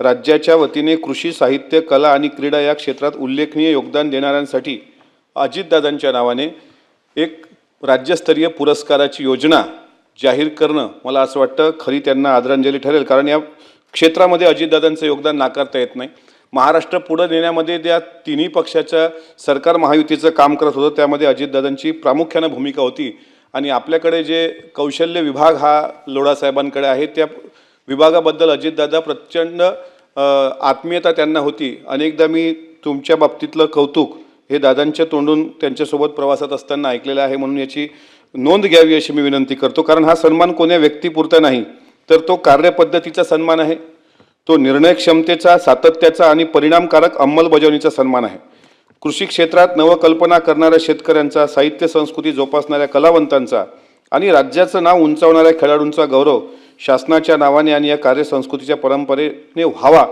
राज्याच्या वतीने कृषी साहित्य, कला आणि क्रीडा या क्षेत्रात उल्लेखनीय योगदान देणाऱ्यांसाठी अजितदादांच्या नावाने एक राज्यस्तरीय पुरस्काराची योजना जाहीर करणं मला असं वाटतं खरी त्यांना आदरांजली ठरेल, कारण या क्षेत्रामध्ये अजितदादांचं योगदान नाकारता येत नाही। महाराष्ट्र पुढे नेण्यामध्ये त्या तिन्ही पक्षाच्या सरकार महायुतीचं काम करत होतं, त्यामध्ये अजितदादांची प्रामुख्याने भूमिका होती। आणि आपल्याकडे जे कौशल्य विभाग हा लोढा साहेबांकडे आहे, त्या विभागाबद्दल अजितदादा प्रचंड आत्मीयता त्यांना होती। अनेकदा मी तुमच्या बाबतीतलं कौतुक हे दादांच्या तोंडून त्यांच्यासोबत प्रवासात असताना ऐकलेलं आहे, म्हणून याची नोंद घ्यावी अशी मी विनंती करतो। कारण हा सन्मान कोण्या व्यक्तिपुरता नाही, तर तो कार्यपद्धतीचा सन्मान आहे, तो निर्णय क्षमतेचा, सातत्याचा आणि परिणामकारक अंमलबजावणीचा सन्मान आहे। कृषी क्षेत्रात नवकल्पना करणाऱ्या शेतकऱ्यांचा, साहित्य संस्कृती जोपासणाऱ्या कलावंतांचा आणि राज्याचं नाव उंचावणाऱ्या खेळाडूंचा गौरव शासनाच्या नावाने आणि या कार्यसंस्कृतीच्या परंपरेने व्हावा